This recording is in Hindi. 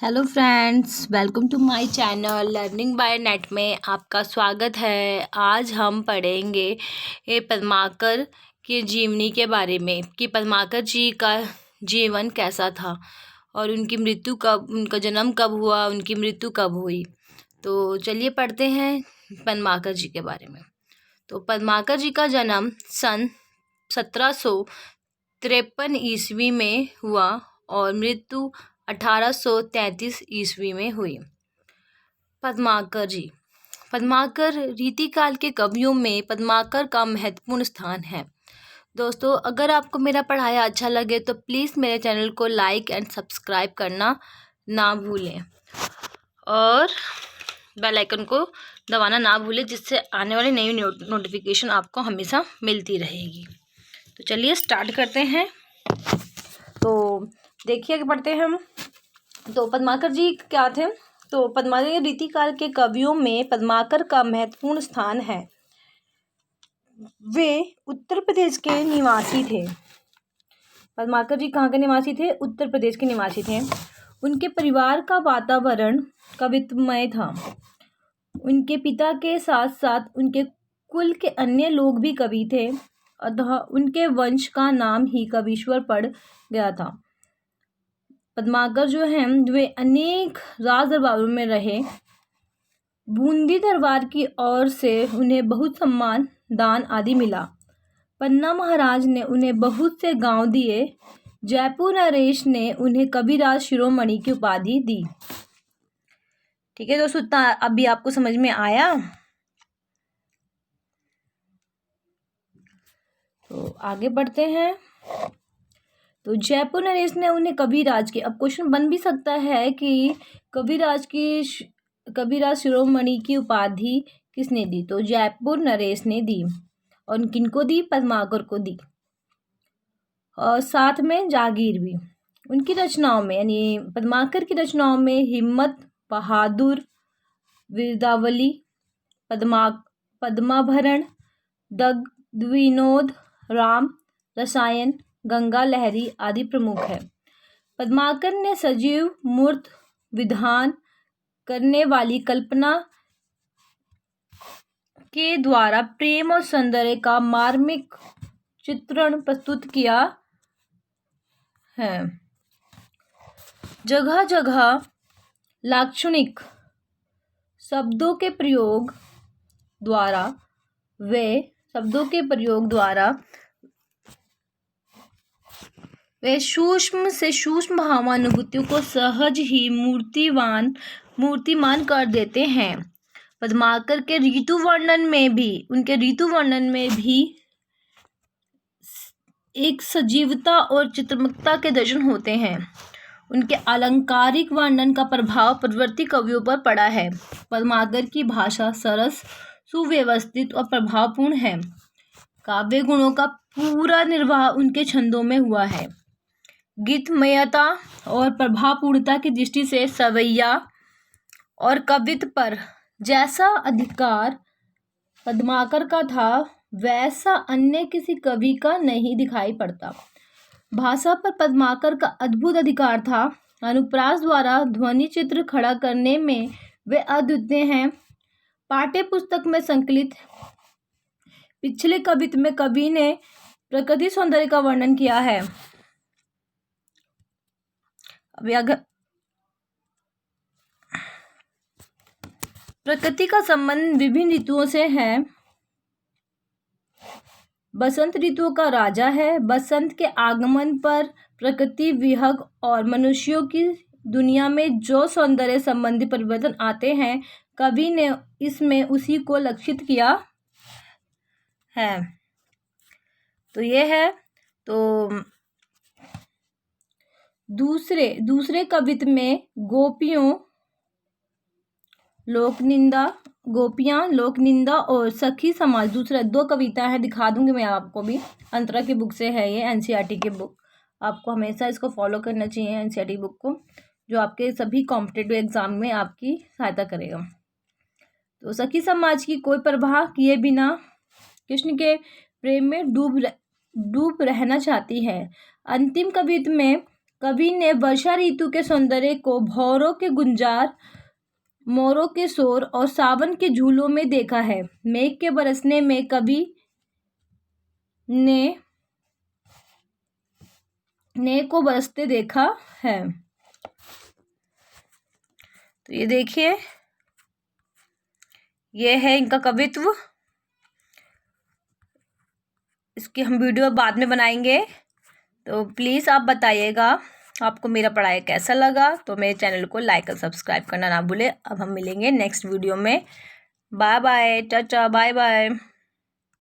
Hello friends, welcome to my channel learning by net में आपका स्वागत है। आज हम पढ़ेंगे पद्माकर की जीवनी के बारे में कि पद्माकर जी का जीवन कैसा था और उनकी मृत्यु कब, उनका जन्म कब हुआ, उनकी मृत्यु कब हुई। तो चलिए पढ़ते हैं पद्माकर जी के बारे में। तो पद्माकर जी का जन्म सन 1753 ईस्वी में हुआ और मृत्यु 1833 ईस्वी में हुई। पद्माकर रीतिकाल के कवियों में पद्माकर का महत्वपूर्ण स्थान है। दोस्तों, अगर आपको मेरा पढ़ाया अच्छा लगे तो प्लीज़ मेरे चैनल को लाइक एंड सब्सक्राइब करना ना भूलें और बेल आइकन को दबाना ना भूलें, जिससे आने वाली नई नोटिफिकेशन आपको हमेशा मिलती रहेगी। तो चलिए स्टार्ट करते हैं। तो देखिए आगे बढ़ते हैं हम। तो पद्माकर जी क्या थे? तो पद्माकर रीतिकाल के कवियों में पद्माकर का महत्वपूर्ण स्थान है। वे उत्तर प्रदेश के निवासी थे। पद्माकर जी कहाँ के निवासी थे? उत्तर प्रदेश के निवासी थे। उनके परिवार का वातावरण कवित्वमय था। उनके पिता के साथ साथ उनके कुल के अन्य लोग भी कवि थे, अतः उनके वंश का नाम ही कवीश्वर पड़ गया था। पद्माकर जो हैं वे अनेक राज दरबारों में रहे। बूंदी दरबार की ओर से उन्हें बहुत सम्मान, दान आदि मिला। पन्ना महाराज ने उन्हें बहुत से गांव दिए। जयपुर नरेश ने उन्हें कविराज शिरोमणि की उपाधि दी। ठीक है दोस्तों, अभी आपको समझ में आया? तो आगे बढ़ते हैं। तो जयपुर नरेश ने उन्हें कविराज की, अब क्वेश्चन बन भी सकता है कि कविराज शिरोमणि की उपाधि किसने दी? तो जयपुर नरेश ने दी। और किनको दी? पद्माकर को दी। और साथ में जागीर भी। उनकी रचनाओं में यानी पद्माकर की रचनाओं में हिम्मत, बहादुर, वीरदावली, पद्माभरण, द्विनोद, राम, रसायन, गंगा लहरी आदि प्रमुख है। पद्माकर ने सजीव मूर्त विधान करने वाली कल्पना के द्वारा प्रेम और सौंदर्य का मार्मिक चित्रण प्रस्तुत किया है। जगह जगह लाक्षणिक शब्दों के प्रयोग द्वारा वे सूक्ष्म से सूक्ष्म भावानुभूतियों को सहज ही मूर्तिमान कर देते हैं। पद्माकर के ऋतु वर्णन में भी एक सजीवता और चित्रमकता के दर्शन होते हैं। उनके अलंकारिक वर्णन का प्रभाव पूर्ववर्ती कवियों पर पड़ा है। पद्माकर की भाषा सरस, सुव्यवस्थित और प्रभावपूर्ण है। काव्य गुणों का पूरा निर्वाह उनके छंदों में हुआ है। गीतमयता और प्रभावपूर्णता की दृष्टि से सवैया और कवित्व पर जैसा अधिकार पद्माकर का था, वैसा अन्य किसी कवि का नहीं दिखाई पड़ता। भाषा पर पद्माकर का अद्भुत अधिकार था। अनुप्रास द्वारा ध्वनि चित्र खड़ा करने में वे अद्वितीय हैं। पाठ्य पुस्तक में संकलित पिछले कवित्व में कवि ने प्रकृति सौंदर्य का वर्णन किया है। अभी अगर प्रकृति का संबंध विभिन्न ऋतुओं से है। बसंत ऋतुओं का राजा है। बसंत के आगमन पर प्रकृति विहग और मनुष्यों की दुनिया में जो सौंदर्य संबंधी परिवर्तन आते हैं, कवि ने इसमें उसी को लक्षित किया है। तो ये है। तो दूसरे कवित्व में गोपियां लोकनिंदा और सखी समाज, दूसरा 2 कविता है, दिखा दूंगी मैं आपको भी। अंतरा की बुक से है ये, एनसीईआरटी की बुक। आपको हमेशा इसको फॉलो करना चाहिए, एनसीईआरटी बुक को, जो आपके सभी कॉम्पिटिटिव एग्जाम में आपकी सहायता करेगा। तो सखी समाज की कोई परवाह किए बिना कृष्ण के प्रेम में डूब रहना चाहती है। अंतिम कवित्व में कवि ने वर्षा ऋतु के सौंदर्य को भौरों के गुंजार, मोरों के शोर और सावन के झूलों में देखा है। मेघ के बरसने में कवि ने को बरसते देखा है। तो ये देखिए, ये है इनका कवित्व। इसकी हम वीडियो बाद में बनाएंगे, तो प्लीज़ आप बताइएगा आपको मेरा पढ़ाई कैसा लगा। तो मेरे चैनल को लाइक और सब्सक्राइब करना ना भूलें। अब हम मिलेंगे नेक्स्ट वीडियो में। Bye bye, tata, bye bye.